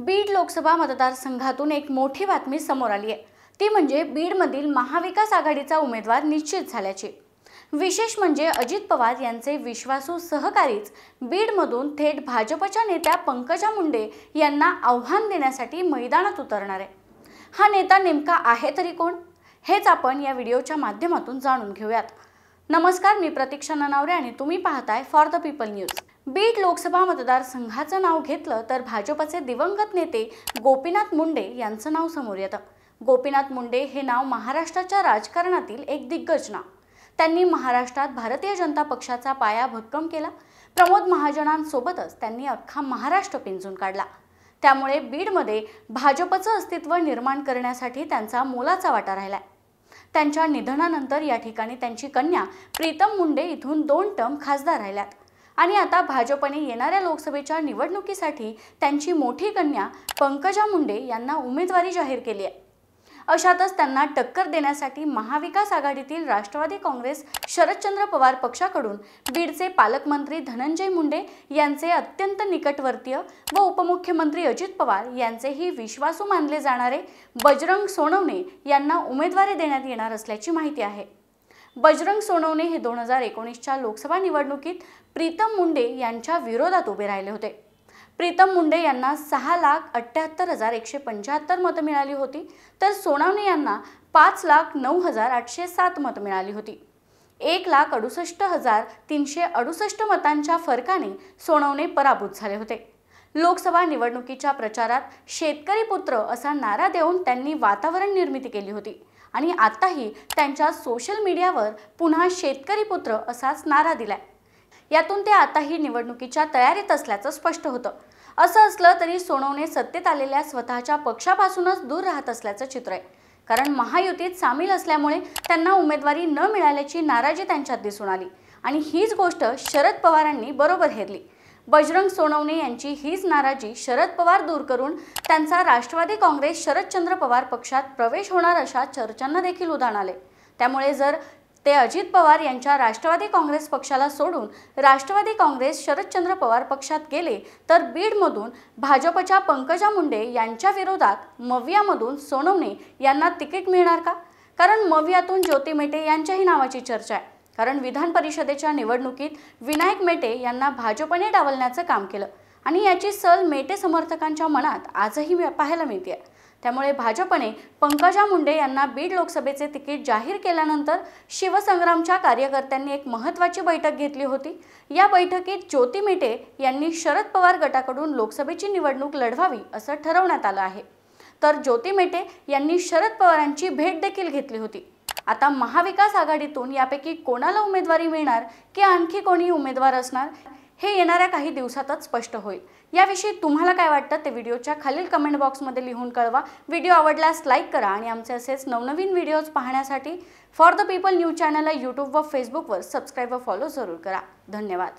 बीड लोकसभा मतदारसंघातून एक मोठी बातमी समोर आली आहे। ती म्हणजे बीडमधील महाविकास आघाडीचा उमेदवार निश्चित झाल्याची। विशेष म्हणजे अजित पवार यांचे विश्वासू सहकारीच बीडमधून थेट भाजपच्या नेत्या पंकजा मुंडे यांना आव्हान देण्यासाठी मैदानात उतरणार आहे। हा नेता नेमका आहे तरी कोण, हेच आपण या व्हिडिओच्या माध्यमातून जाणून घेऊयात। नमस्कार, मी प्रतीक्षा ननावरे आणि तुम्ही पाहताय for the people news. Beed Lok Sabha मतदारसंघाचं नाव घेतलं तर भाजपचे दिवंगत नेते गोपीनाथ मुंडे यांचं नाव समोर येतं। गोपीनाथ मुंडे हे नाव महाराष्ट्राच्या राजकारणातील एक दिग्गज नाव। त्यांनी महाराष्ट्रात भारतीय जनता पक्षाचा पाया भक्कम केला। प्रमोद महाजनांसोबतच त्यांनी अख्खा महाराष्ट्र पिंजून काढला। त्यामुळे बीडमध्ये भाजपचं अस्तित्व निर्माण करण्यासाठी त्यांचा मोलाचा वाटा राहिला। त्यांच्या निधनानंतर या ठिकाणी त्यांची कन्या प्रीतम मुंडे इथून 2 टर्म खासदार राहिल्यात आणि आता भाजपने येणाऱ्या लोकसभेच्या निवडणुकीसाठी त्यांची मोठी कन्या पंकजा मुंडे यांना उमेदवारी जाहीर केली आहे। अशातच त्यांना टक्कर देण्यासाठी महाविकास आघाडीतील राष्ट्रवादी काँग्रेस शरदचंद्र पवार पक्षाकडून बीडचे पालकमंत्री धनंजय मुंडे यांचे अत्यंत निकटवर्तीय व उपमुख्यमंत्री अजित पवार यांचेही विश्वासू मानले जाणारे बजरंग सोनवणे यांना उमेदवारी देण्यात येणार असल्याची माहिती आहे। बजरंग सोनवणे हे 2019च्या लोकसभा निवडणुकीत प्रीतम मुंडे यांच्या विरोधात उभे राहिले होते। प्रीतम मुंडे यांना 6,78,175 मतं मिळाली होती, तर सोनवणे यांना 5,09,807 मतं मिळाली होती। 1,68,368 मतांच्या फरकाने सोनवणे पराभूत झाले होते। लोकसभा निवडणुकीच्या प्रचारात शेतकरी पुत्र असा नारा देऊन त्यांनी वातावरण निर्मिती केली होती आणि आताही त्यांच्या सोशल मीडियावर पुन्हा शेतकरी पुत्र असाच नारा दिलाय। यातून ते आताही निवडणुकीच्या तयारीत असल्याचं स्पष्ट होतं। असं असलं तरी सोनवणे सत्तेत आलेल्या स्वतःच्या पक्षापासूनच दूर राहत असल्याचं चित्र आहे, कारण महायुतीत सामील असल्यामुळे त्यांना उमेदवारी न मिळाल्याची नाराजी त्यांच्यात दिसून आली आणि हीच गोष्ट शरद पवारांनी बरोबर हेरली। बजरंग सोनवणे यांची हीच नाराजी शरद पवार दूर करून त्यांचा राष्ट्रवादी काँग्रेस शरदचंद्र पवार पक्षात प्रवेश होणार अशा चर्चांना देखील उधाण आले। त्यामुळे जर ते अजित पवार यांच्या राष्ट्रवादी काँग्रेस पक्षाला सोडून राष्ट्रवादी काँग्रेस शरदचंद्र पवार पक्षात गेले तर बीडमधून भाजपच्या पंकजा मुंडे यांच्या विरोधात मवियामधून सोनवणे यांना तिकीट मिळणार का? कारण मवियातून ज्योती मेटे यांच्याही नावाची चर्चा आहे, कारण विधान परिषदेच्या निवडणुकीत विनायक मेटे यांना भाजपने डावलण्याचं काम केलं आणि याची सल मेटे समर्थकांच्या मनात आजही पाहायला मिळते। त्यामुळे भाजपने पंकजा मुंडे यांना बीड लोकसभेचे तिकीट जाहीर केल्यानंतर शिवसंग्रामच्या कार्यकर्त्यांनी एक महत्त्वाची बैठक घेतली होती। या बैठकीत ज्योती मेटे यांनी शरद पवार गटाकडून लोकसभेची निवडणूक लढवावी असं ठरवण्यात आलं आहे, तर ज्योती मेटे यांनी शरद पवारांची भेट देखील घेतली होती। आता महाविकास आघाडीतून यापैकी कोणाला उमेदवारी मिळणार की आणखी कोणी उमेदवार असणार हे येणाऱ्या काही दिवसातच स्पष्ट होईल। याविषयी तुम्हाला काय वाटतं ते व्हिडिओच्या खालील कमेंट बॉक्समध्ये लिहून कळवा। व्हिडिओ आवडल्यास लाईक करा आणि आमचे असेच नवनवीन व्हिडिओज पाहण्यासाठी फॉर द पीपल न्यूज चॅनलला यूट्यूब व फेसबुकवर सबस्क्राईब व फॉलो जरूर करा। धन्यवाद।